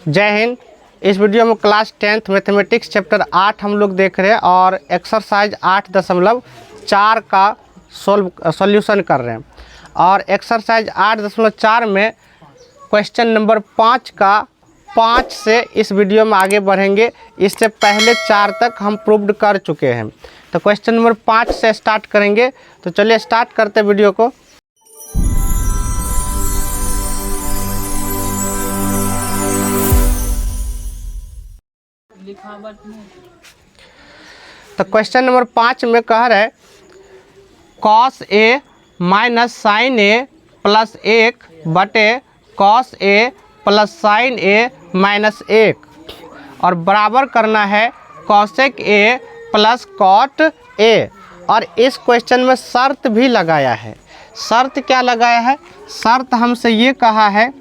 जय हिंद। इस वीडियो में क्लास 10th मैथमेटिक्स चैप्टर 8 हम लोग देख रहे हैं और एक्सरसाइज 8.4 का सॉल्यूशन कर रहे हैं। और एक्सरसाइज 8.4 में क्वेश्चन नंबर 5 का 5 से इस वीडियो में आगे बढ़ेंगे। इससे पहले 4 तक हम प्रूव्ड कर चुके हैं, तो क्वेश्चन नंबर 5 से स्टार्ट करेंगे। तो चलिए स्टार्ट करते हैं वीडियो को। तो क्वेश्चन नंबर 5 में कह रहे cos A minus sine A plus 1 बटे cos A plus sine A minus 1 और बराबर करना है cosec A plus cot A. और इस क्वेश्चन में शर्त भी लगाया है। शर्त क्या लगाया है? शर्त हमसे ये कहा है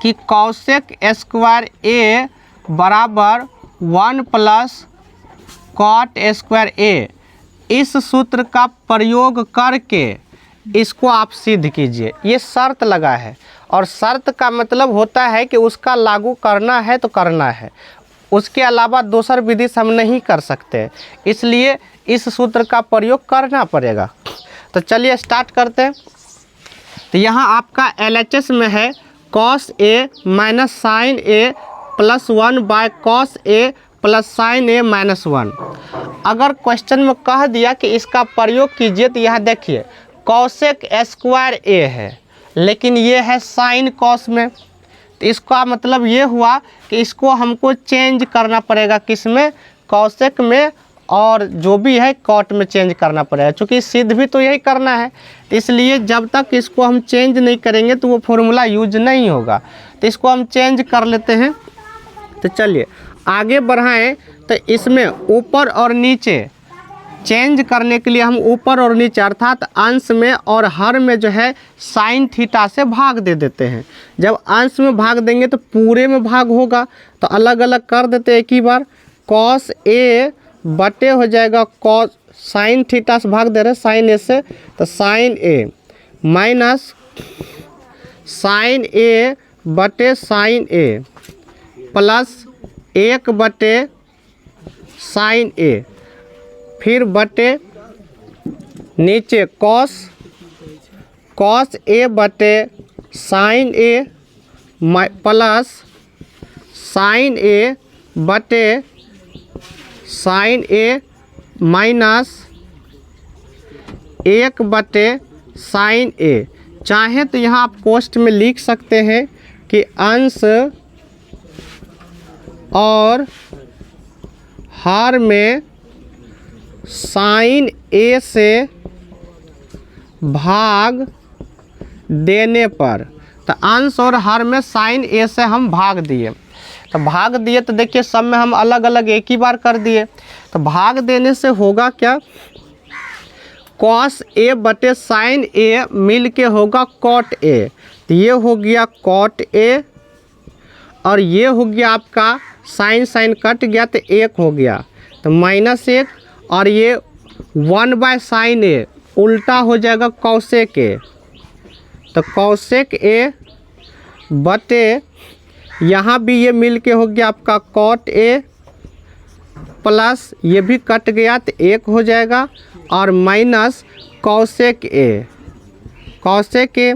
कि कॉसेक स्क्वायर ए बराबर 1 प्लस कॉट स्क्वायर ए। इस सूत्र का प्रयोग करके इसको आप सिद्ध कीजिए, ये शर्त लगा है। और शर्त का मतलब होता है कि उसका लागू करना है तो करना है, उसके अलावा दूसर विधि से हम नहीं कर सकते, इसलिए इस सूत्र का प्रयोग करना पड़ेगा। तो चलिए स्टार्ट करते हैं। तो यहाँ आपका LHS में है cos A minus sine A plus 1 by cos A plus sine A minus 1। अगर क्वेश्चन में कह दिया कि इसका प्रयोग कीजिए, तो यहाँ देखिए कॉसेक स्क्वायर ए है, लेकिन ये है साइन कॉस में। तो इसका मतलब ये हुआ कि इसको हमको चेंज करना पड़ेगा, किस में? कॉसेक में, और जो भी है कॉट में चेंज करना पड़ेगा, क्योंकि सिद्ध भी तो यही करना है। इसलिए जब तक इसको हम चेंज नहीं करेंगे तो वो फॉर्मूला यूज नहीं होगा। तो इसको हम चेंज कर लेते हैं। तो चलिए आगे बढ़ाएं। तो इसमें ऊपर और नीचे चेंज करने के लिए हम ऊपर और नीचे अर्थात अंश में और हर में जो है साइन थीटा से भाग दे देते हैं। जब अंश में भाग देंगे तो पूरे में भाग होगा, तो अलग अलग कर देते हैं एक ही बार। कॉस ए बटे हो जाएगा कॉस साइन थीटा से भाग दे रहे हैं साइन ए से, तो साइन ए माइनस साइन ए बटे साइन ए प्लस 1 बटे साइन ए, फिर बटे नीचे कॉस ए बटे साइन ए प्लस साइन ए बटे साइन ए माइनस 1 बटे साइन ए। चाहे तो यहाँ आप कोष्ठ में लिख सकते हैं कि अंश और हर में साइन ए से भाग देने पर। तो अंश और हर में साइन ए से हम भाग दिए, तो भाग दिए तो देखिए सब में हम अलग अलग एक ही बार कर दिए। तो भाग देने से होगा क्या? कॉस ए बटे साइन ए मिल के होगा कॉट ए। तो ये हो गया कॉट ए और ये हो गया आपका साइन साइन कट गया तो 1 हो गया, तो माइनस 1, और ये 1 बाय साइन ए उल्टा हो जाएगा कॉसेक ए। तो कॉसेक ए बटे यहाँ भी ये मिल के हो गया आपका कॉट ए प्लस ये भी कट गया तो 1 हो जाएगा, और माइनस कॉसेक ए। कॉसेक ए,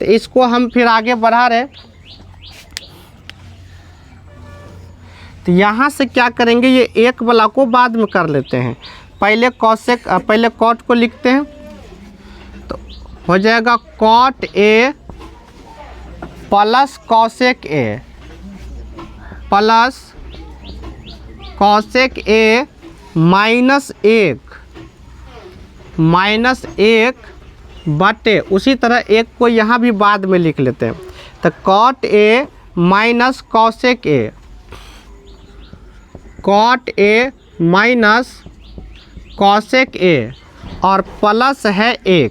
तो इसको हम फिर आगे बढ़ा रहे। तो यहाँ से क्या करेंगे, ये 1 वाला को बाद में कर लेते हैं। पहले कॉट को लिखते हैं, तो हो जाएगा cot A plus cosec A plus cosec A minus 1 बटे, उसी तरह 1 को यहाँ भी बाद में लिख लेते हैं। तो cot A minus cosec A, cot A minus cosec A और प्लस है 1।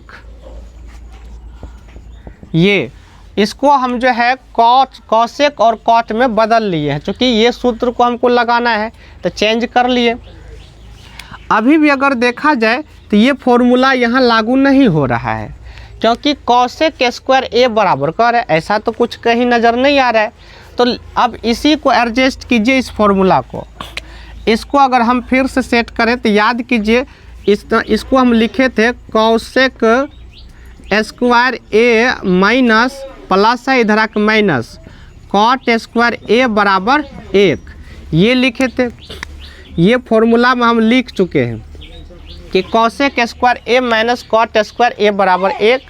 ये इसको हम जो है कॉसेक और कॉट में बदल लिए हैं, क्योंकि ये सूत्र को हमको लगाना है तो चेंज कर लिए। अभी भी अगर देखा जाए तो ये फॉर्मूला यहाँ लागू नहीं हो रहा है, क्योंकि कॉसेक स्क्वायर ए बराबर कर है, ऐसा तो कुछ कहीं नज़र नहीं आ रहा है। तो अब इसी को एडजस्ट कीजिए, इस फॉर्मूला को। इसको अगर हम फिर से सेट करें तो याद कीजिए, इसको हम लिखे थे कॉसेक स्क्वायर ए माइनस प्लस है, इधर आके माइनस कॉट स्क्वायर ए बराबर 1, ये लिखे थे। ये फॉर्मूला में हम लिख चुके हैं कि कॉसेक स्क्वायर ए माइनस कॉट स्क्वायर ए बराबर 1,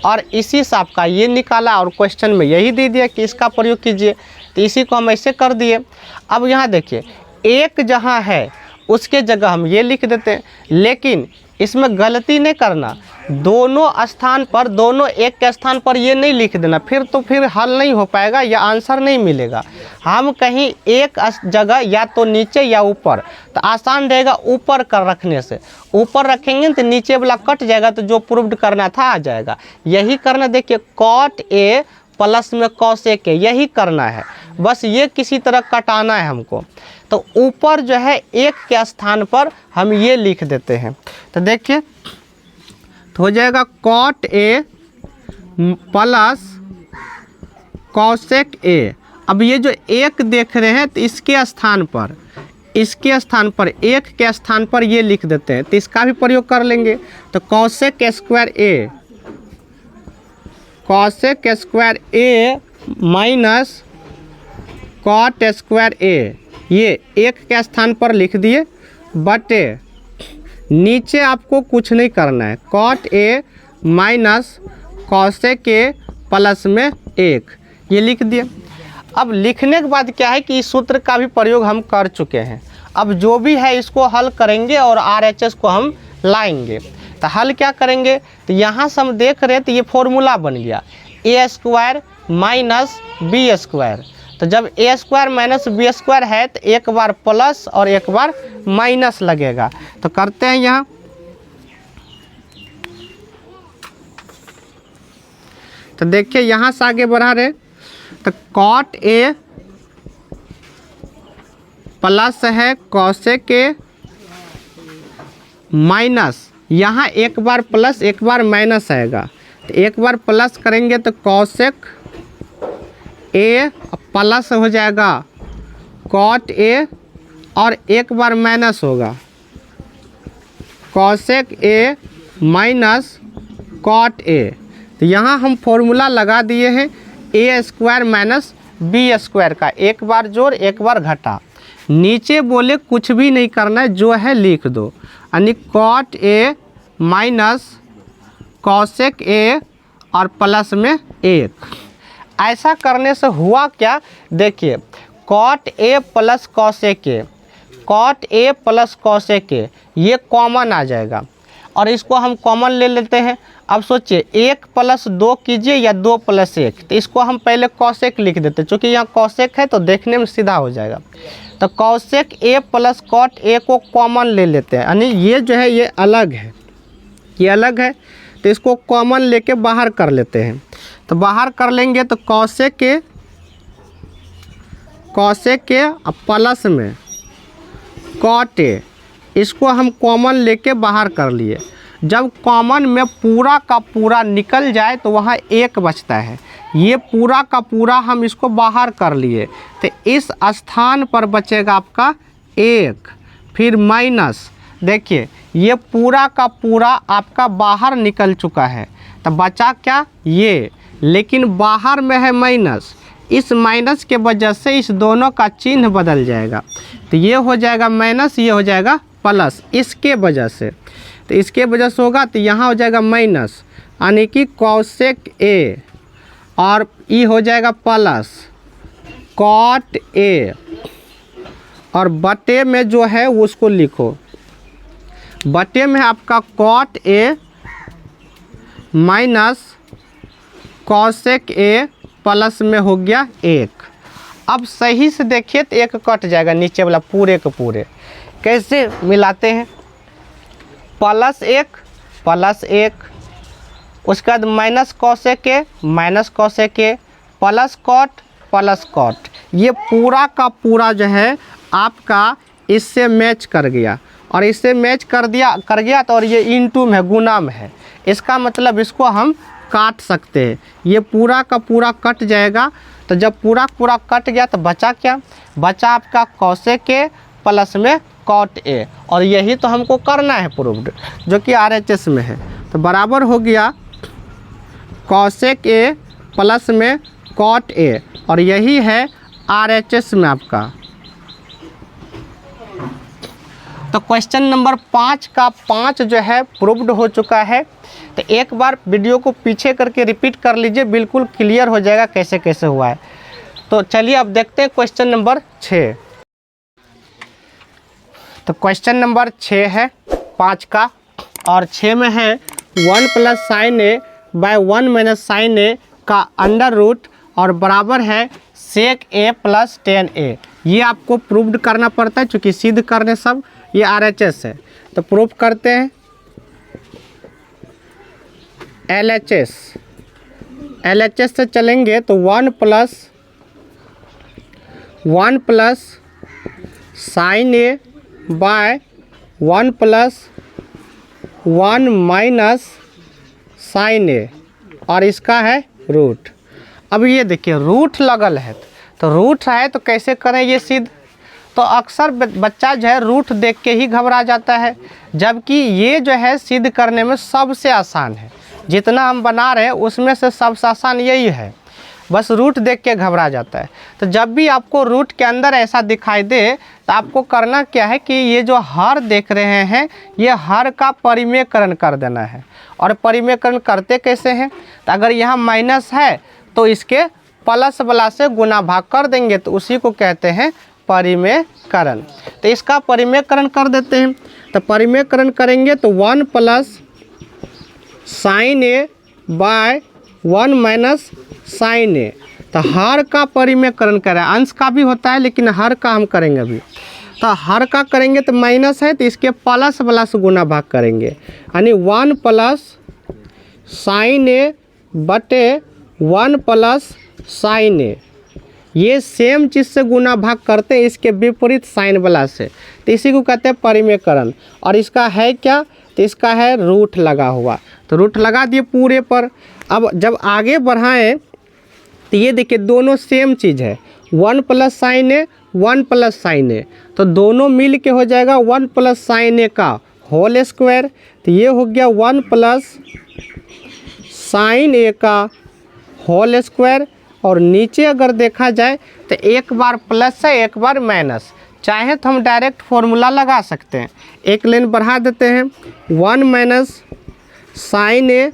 और इसी से आपका ये निकाला और क्वेश्चन में यही दे दिया कि इसका प्रयोग कीजिए, तो इसी को हम ऐसे कर दिए। अब यहाँ देखिए, एक जहाँ है उसके जगह हम ये लिख देते हैं, लेकिन इसमें गलती नहीं करना, दोनों स्थान पर, दोनों एक के स्थान पर ये नहीं लिख देना, फिर हल नहीं हो पाएगा या आंसर नहीं मिलेगा। हम कहीं एक जगह या तो नीचे या ऊपर, तो आसान रहेगा ऊपर कर रखने से। ऊपर रखेंगे तो नीचे वाला कट जाएगा, तो जो प्रूव्ड करना था आ जाएगा। यही करना, देखिए कॉट ए प्लस में कॉसेक ए, यही करना है, बस ये किसी तरह कटाना है हमको। तो ऊपर जो है एक के स्थान पर हम ये लिख देते हैं, तो देखिए तो हो जाएगा cot A plus cosec A. अब ये जो एक देख रहे हैं तो इसके स्थान पर, एक के स्थान पर ये लिख देते हैं, तो इसका भी प्रयोग कर लेंगे। तो कॉसेक स्क्वायर ए माइनस कॉट स्क्वायर ए, ये एक के स्थान पर लिख दिए, बटे नीचे आपको कुछ नहीं करना है, cot A minus cosec A plus में 1, ये लिख दिए। अब लिखने के बाद क्या है कि इस सूत्र का भी प्रयोग हम कर चुके हैं। अब जो भी है इसको हल करेंगे और RHS को हम लाएंगे। तो हल क्या करेंगे, तो यहाँ से हम देख रहे हैं तो ये फॉर्मूला बन गया ए स्क्वायर माइनस बी स्क्वायर। तो जब ए स्क्वायर माइनस बी स्क्वायर है तो एक बार प्लस और एक बार माइनस लगेगा। तो करते हैं यहाँ, तो देखिए यहाँ से आगे बढ़ा रहे, तो कॉट ए प्लस है कॉसेक ए माइनस, यहाँ एक बार प्लस एक बार माइनस आएगा, तो एक बार प्लस करेंगे तो कॉसेक ए प्लस हो जाएगा कॉट ए, और एक बार माइनस होगा cosec A minus cot A. तो यहाँ हम फॉर्मूला लगा दिए हैं A square minus B square का, एक बार जोड़ एक बार घटा। नीचे बोले कुछ भी नहीं करना है, जो है लिख दो, यानी cot A minus cosec A और प्लस में 1। ऐसा करने से हुआ क्या, देखिए cot A plus cosec A, cot A plus cosec A, ये कॉमन आ जाएगा और इसको हम कॉमन ले लेते हैं। अब सोचिए 1 प्लस 2 कीजिए या 2 प्लस 1, तो इसको हम पहले कॉसेक लिख देते हैं, चूँकि यहाँ कॉसेक है तो देखने में सीधा हो जाएगा। तो cosec A plus cot A को कॉमन ले लेते हैं, यानी ये जो है ये अलग है, ये अलग है, तो इसको कॉमन लेके बाहर कर लेते हैं। तो बाहर कर लेंगे तो कॉसेक ए प्लस में कॉट ए, इसको हम कॉमन लेके बाहर कर लिए। जब कॉमन में पूरा का पूरा निकल जाए तो वहाँ 1 बचता है, ये पूरा का पूरा हम इसको बाहर कर लिए, तो इस स्थान पर बचेगा आपका 1, फिर माइनस, देखिए ये पूरा का पूरा आपका बाहर निकल चुका है, तो बचा क्या ये, लेकिन बाहर में है माइनस, इस माइनस के वजह से इस दोनों का चिन्ह बदल जाएगा, तो ये हो जाएगा माइनस, ये हो जाएगा प्लस, इसके वजह से, तो इसके वजह से होगा तो यहाँ हो जाएगा माइनस, यानी कि कॉसेक ए, और ये हो जाएगा प्लस कॉट ए, और बटे में जो है उसको लिखो, बटे में आपका cot A minus cosec A plus में हो गया 1। अब सही से देखिए तो 1 कट जाएगा नीचे वाला पूरे के पूरे। कैसे मिलाते हैं, प्लस 1 उसके बाद minus cosec A plus cot, ये पूरा का पूरा जो है आपका इससे मैच कर गया, और इससे मैच कर गया तो और ये इनटू में गुना में है, इसका मतलब इसको हम काट सकते हैं, ये पूरा का पूरा कट जाएगा, तो जब पूरा पूरा कट गया तो बचा क्या, बचा आपका कॉसेक ए प्लस में कॉट ए, और यही तो हमको करना है प्रूव्ड, जो कि RHS में है। तो बराबर हो गया कॉसेक ए प्लस में कॉट ए, और यही है RHS में आपका। तो क्वेश्चन नंबर 5 का 5 जो है प्रूव्ड हो चुका है। तो एक बार वीडियो को पीछे करके रिपीट कर लीजिए, बिल्कुल क्लियर हो जाएगा कैसे कैसे हुआ है। तो चलिए अब देखते हैं क्वेश्चन नंबर 6। तो क्वेश्चन नंबर 6 है 5 का, और 6 में है 1 प्लस साइन ए बाय 1 माइनस साइन ए का अंडर रूट और बराबर है सेक ए प्लस 10a। ये आपको प्रूव्ड करना पड़ता है, चूँकि सिद्ध करने सब ये RHS है। तो प्रूव करते हैं LHS। LHS से चलेंगे तो 1 प्लस साइन ए बाय 1 प्लस 1 माइनस साइन ए, और इसका है रूट। अब ये देखिए रूट लगल है, तो रूट है तो कैसे करें ये सिद्ध। तो अक्सर बच्चा जो है रूट देख के ही घबरा जाता है, जबकि ये जो है सिद्ध करने में सबसे आसान है। जितना हम बना रहे हैं उसमें से सबसे आसान यही है, बस रूट देख के घबरा जाता है। तो जब भी आपको रूट के अंदर ऐसा दिखाई दे तो आपको करना क्या है कि ये जो हर देख रहे हैं ये हर का परिमेयकरण कर देना है। और परिमेयकरण करते कैसे हैं, तो अगर यहाँ माइनस है तो इसके प्लस वाला से गुना भाग कर देंगे, तो उसी को कहते हैं परिमेयकरण। तो इसका परिमेयकरण कर देते हैं। तो परिमेयकरण करेंगे तो 1 प्लस साइन ए बाय 1 माइनस साइन ए। तो हर का परिमेयकरण करें, अंश का भी होता है लेकिन हर का हम करेंगे अभी। तो हर का करेंगे तो माइनस है तो इसके प्लस वाला से गुना भाग करेंगे, यानी 1 प्लस साइन ए बटे 1 प्लस साइन ए। ये सेम चीज़ से गुना भाग करते हैं इसके विपरीत साइन वाला से, तो इसी को कहते हैं परिमेयकरण। और इसका है क्या, तो इसका है रूट लगा हुआ, तो रूट लगा दिए पूरे पर। अब जब आगे बढ़ाएं तो ये देखिए दोनों सेम चीज़ है, 1 प्लस साइन ए 1 प्लस साइन ए, तो दोनों मिल के हो जाएगा 1 प्लस साइन ए का होल स्क्वायर। तो ये हो गया 1 प्लस साइन ए का होल स्क्वायर। और नीचे अगर देखा जाए तो एक बार प्लस है एक बार माइनस, चाहे तो हम डायरेक्ट फॉर्मूला लगा सकते हैं। एक लाइन बढ़ा देते हैं 1 माइनस साइन ए,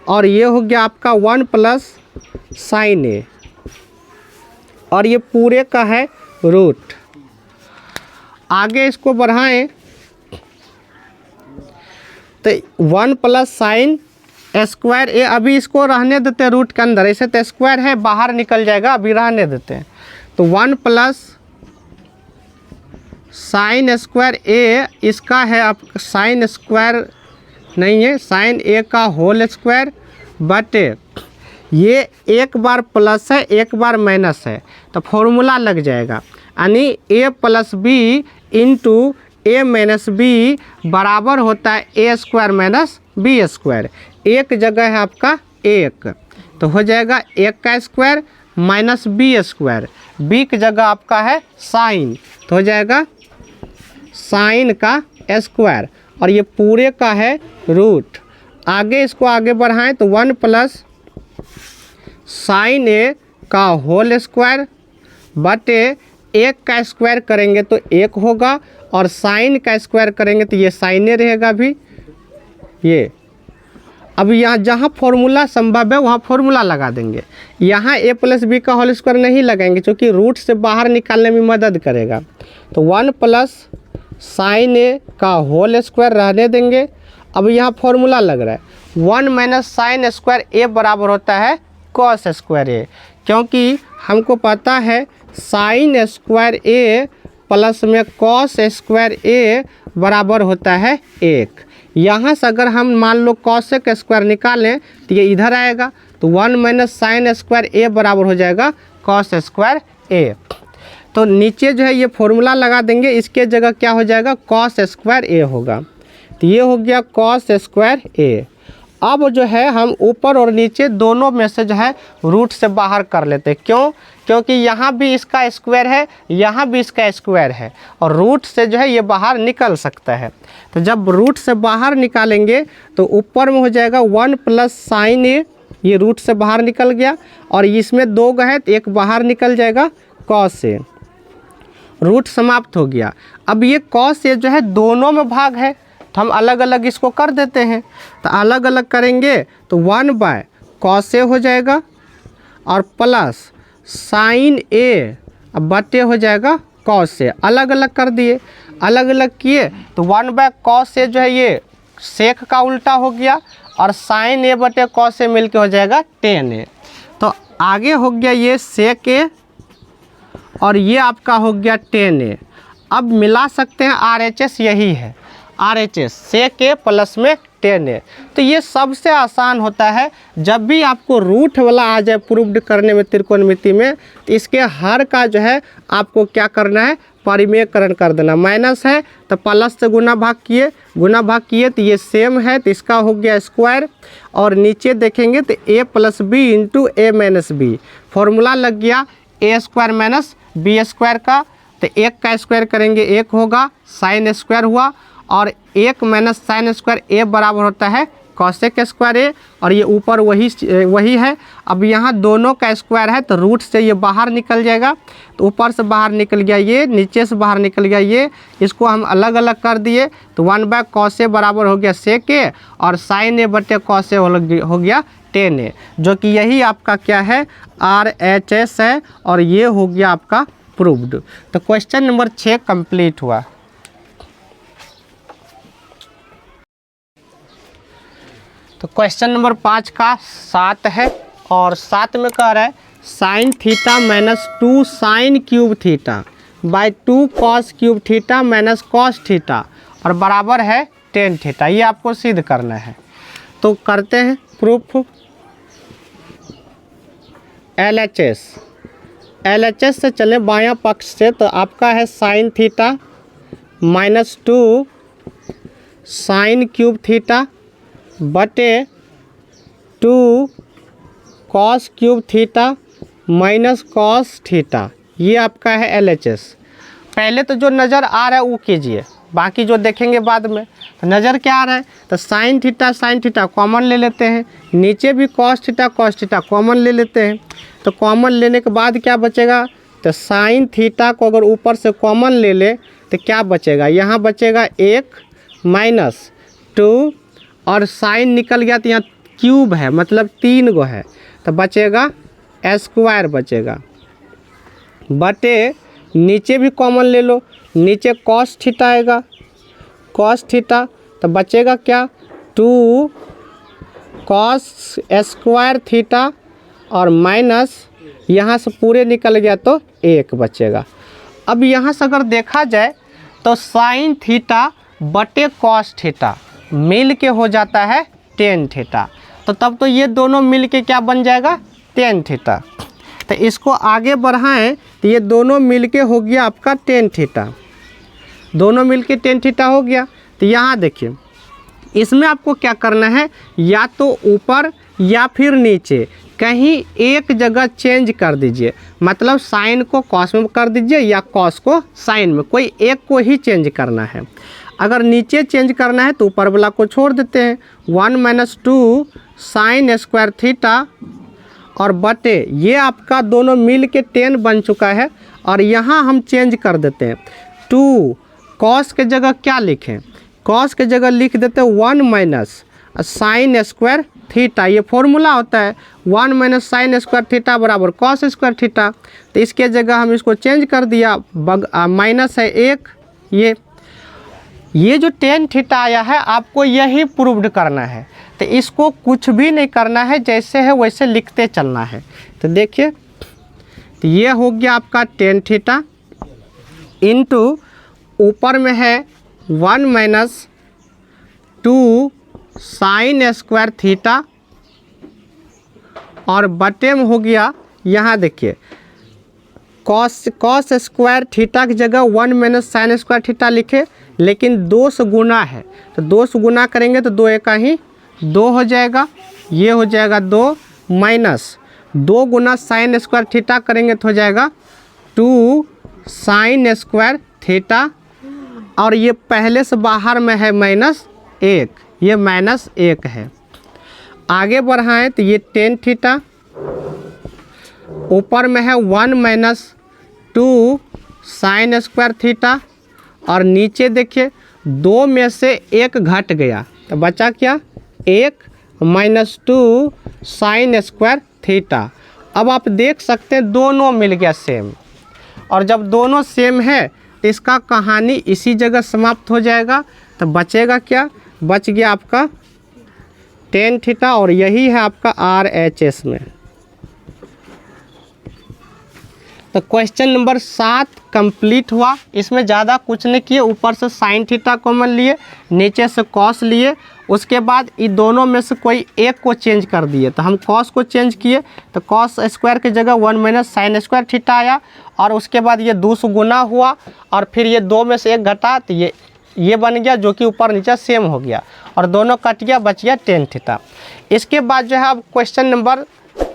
और ये हो गया आपका 1 प्लस साइन ए, और ये पूरे का है रूट। आगे इसको बढ़ाएं तो 1 प्लस साइन स्क्वायर ए, अभी इसको रहने देते हैं रूट के अंदर, ऐसे तो स्क्वायर है बाहर निकल जाएगा, अभी रहने देते हैं। तो 1 प्लस साइन स्क्वायर ए, इसका है आप साइन स्क्वायर नहीं है, साइन ए का होल स्क्वायर बटे ये एक बार प्लस है एक बार माइनस है, तो फॉर्मूला लग जाएगा, यानी ए plus B into A minus B बराबर होता है ए स्क्वायर माइनस बी स्क्वायर। एक जगह है आपका एक, तो हो जाएगा 1 का square minus B square, B की जगह आपका है साइन, तो हो जाएगा साइन का स्क्वायर, और ये पूरे का है रूट। आगे इसको आगे बढ़ाएं तो 1 प्लस साइन ए का होल स्क्वायर बटे 1 का स्क्वायर करेंगे तो 1 होगा, और साइन का स्क्वायर करेंगे तो ये साइने रहेगा भी ये। अब यहाँ जहाँ फॉर्मूला संभव है वहाँ फॉर्मूला लगा देंगे। यहाँ ए प्लस बी का होल स्क्वायर नहीं लगाएंगे क्योंकि रूट से बाहर निकालने में मदद करेगा, तो 1 प्लस साइन ए का होल स्क्वायर रहने देंगे। अब यहाँ फॉर्मूला लग रहा है 1 माइनस साइन स्क्वायर ए बराबर होता है कॉस स्क्वायर ए, क्योंकि हमको पता है साइन स्क्वायर ए प्लस में कॉस स्क्वायर ए बराबर होता है 1। यहाँ से अगर हम मान लो कॉस का स्क्वायर निकालें तो ये इधर आएगा, तो 1 माइनस साइन स्क्वायर ए बराबर हो जाएगा कॉस स्क्वायर ए। तो नीचे जो है ये फॉर्मूला लगा देंगे, इसके जगह क्या हो जाएगा कॉस स्क्वायर ए होगा, तो ये हो गया कॉस स्क्वायर ए। अब जो है हम ऊपर और नीचे दोनों में से जो है रूट से बाहर कर लेते हैं। क्यों? क्योंकि यहाँ भी इसका स्क्वायर है, यहाँ भी इसका स्क्वायर है, और रूट से जो है ये बाहर निकल सकता है। तो जब रूट से बाहर निकालेंगे तो ऊपर में हो जाएगा 1 प्लस साइन ए, ये रूट से बाहर निकल गया, और इसमें 2 है तो एक बाहर निकल जाएगा कॉस ए, रूट समाप्त हो गया। अब ये कॉस ए जो है दोनों में भाग है, तो हम अलग अलग इसको कर देते हैं। तो अलग अलग करेंगे तो 1/cos ए हो जाएगा और प्लस साइन ए बटे हो जाएगा कॉस ए। अलग अलग कर दिए, अलग अलग किए तो 1/cos ए जो है ये सेक का उल्टा हो गया, और साइन ए बटे कॉस ए मिल के हो जाएगा tan ए। तो आगे हो गया ये सेक ए और ये आपका हो गया tan ए। अब मिला सकते हैं RHS, यही है RHS, सेक ए प्लस में tan ए। तो ये सबसे आसान होता है जब भी आपको रूट वाला आ जाए प्रूव्ड करने में त्रिकोणमिति में, तो इसके हर का जो है आपको क्या करना है, परिमेयकरण कर देना। माइनस है तो प्लस से गुना भाग किए तो ये सेम है, तो इसका हो गया स्क्वायर, और नीचे देखेंगे तो a plus B into A minus B, formula लग गया a square minus B square का। तो 1 का स्क्वायर करेंगे 1 होगा, साइन स्क्वायर हुआ, और 1 माइनस साइन स्क्वायर ए बराबर होता है कॉसेक स्क्वायर ए, और ये ऊपर वही है। अब यहाँ दोनों का स्क्वायर है तो रूट से ये बाहर निकल जाएगा, तो ऊपर से बाहर निकल गया ये, नीचे से बाहर निकल गया ये, इसको हम अलग अलग कर दिए तो 1/cos ए बराबर हो गया सेक ए, और साइन ए बटे कॉस ए हो गया tan ए, जो कि यही आपका क्या है, RHS है, और ये हो गया आपका प्रूव्ड। तो क्वेश्चन नंबर 6 कंप्लीट हुआ। तो क्वेश्चन नंबर 5 का 7 है, और 7 में कह रहा है sine theta minus 2 sine cube theta by 2 cos cube theta minus cos theta और बराबर है tan थीटा। ये आपको सिद्ध करना है, तो करते हैं प्रूफ। LHS से चले बायां पक्ष से, तो आपका है sine theta minus 2 sine cube theta बटे 2 cos cube theta minus cos theta, ये आपका है LHS। पहले तो जो नज़र आ रहा है वो कीजिए, बाकी जो देखेंगे बाद में। तो नज़र क्या आ रहा है, तो साइन थीटा कॉमन ले लेते हैं, नीचे भी कॉस थीटा कॉमन ले लेते हैं। तो कॉमन लेने के बाद क्या बचेगा, तो साइन थीटा को अगर ऊपर से कॉमन ले ले तो क्या बचेगा, यहाँ बचेगा 1 माइनस 2, और साइन निकल गया तो यहाँ क्यूब है मतलब 3 गो है, तो बचेगा स्क्वायर बचेगा, बटे नीचे भी कॉमन ले लो, नीचे कॉस थीटा आएगा, कॉस थीटा, तो बचेगा क्या 2 कॉस स्क्वायर थीटा, और माइनस यहाँ से पूरे निकल गया तो 1 बचेगा। अब यहाँ से अगर देखा जाए तो साइन थीटा बटे कॉस थीटा मिल के हो जाता है tan थीटा, तो तब तो ये दोनों मिल के क्या बन जाएगा, tan थीटा। तो इसको आगे बढ़ाएं तो ये दोनों मिल के हो गया आपका tan थीटा, दोनों मिल के tan थीटा हो गया। तो यहाँ देखिए इसमें आपको क्या करना है, या तो ऊपर या फिर नीचे कहीं एक जगह चेंज कर दीजिए, मतलब साइन को कॉस में कर दीजिए या कॉस को साइन में, कोई एक को ही चेंज करना है। अगर नीचे चेंज करना है तो ऊपर वाला को छोड़ देते हैं, 1 माइनस 2 साइन स्क्वायर थीटा, और बटे ये आपका दोनों मिल के tan बन चुका है, और यहाँ हम चेंज कर देते हैं 2 कॉस के जगह क्या लिखें, कॉस के जगह लिख देते हैं 1 माइनस साइन स्क्वायर थीटा, ये फॉर्मूला होता है 1 माइनस साइन स्क्वायर थीटा बराबर कॉस स्क्वायर थीटा। तो इसके जगह हम इसको चेंज कर दिया, माइनस है 1, ये जो tan थीटा आया है आपको यही प्रूव्ड करना है, तो इसको कुछ भी नहीं करना है, जैसे है वैसे लिखते चलना है। तो देखिए तो ये हो गया आपका tan थीटा इंटू ऊपर में है 1 माइनस 2 साइन स्क्वायर थीटा, और बटे में हो गया, यहाँ देखिए कॉस स्क्वायर थीटा की जगह 1 माइनस साइन स्क्वायर थीटा लिखे, लेकिन 2 से गुना है, तो 2 से गुना करेंगे तो 2 एका ही 2 हो जाएगा, ये हो जाएगा 2 माइनस 2 गुना साइन स्क्वायर थीटा करेंगे तो हो जाएगा 2 साइन स्क्वायर थीटा, और ये पहले से बाहर में है -1, ये -1 है। आगे बढ़ाएं तो ये टेन थीटा, ऊपर में है 1 माइनस 2 साइन स्क्वायर थीटा, और नीचे देखिए 2 में से 1 घट गया तो बचा क्या 1 माइनस 2 साइन स्क्वायर थीटा। अब आप देख सकते हैं दोनों मिल गया सेम, और जब दोनों सेम है तो इसका कहानी इसी जगह समाप्त हो जाएगा। तो बचेगा क्या, बच गया आपका टेन थीटा, और यही है आपका RHS में। तो क्वेश्चन नंबर 7 कंप्लीट हुआ। इसमें ज़्यादा कुछ नहीं किए, ऊपर से साइन थीटा कॉमन लिए, नीचे से कॉस लिए, उसके बाद इन दोनों में से कोई एक को चेंज कर दिए। तो हम कॉस को चेंज किए तो कॉस स्क्वायर की जगह 1 माइनस साइन स्क्वायर थीटा आया, और उसके बाद ये 2 से गुना हुआ, और फिर ये 2 में से 1 घटा तो ये बन गया, जो कि ऊपर नीचे सेम हो गया, और दोनों कट गया, बच गया टेन थीटा। इसके बाद जो है अब क्वेश्चन नंबर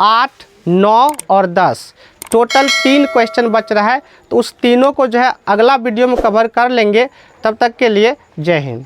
8, 9 और 10 टोटल 3 क्वेश्चन बच रहा है। तो उस तीनों को जो है अगला वीडियो में कवर कर लेंगे। तब तक के लिए जय हिंद।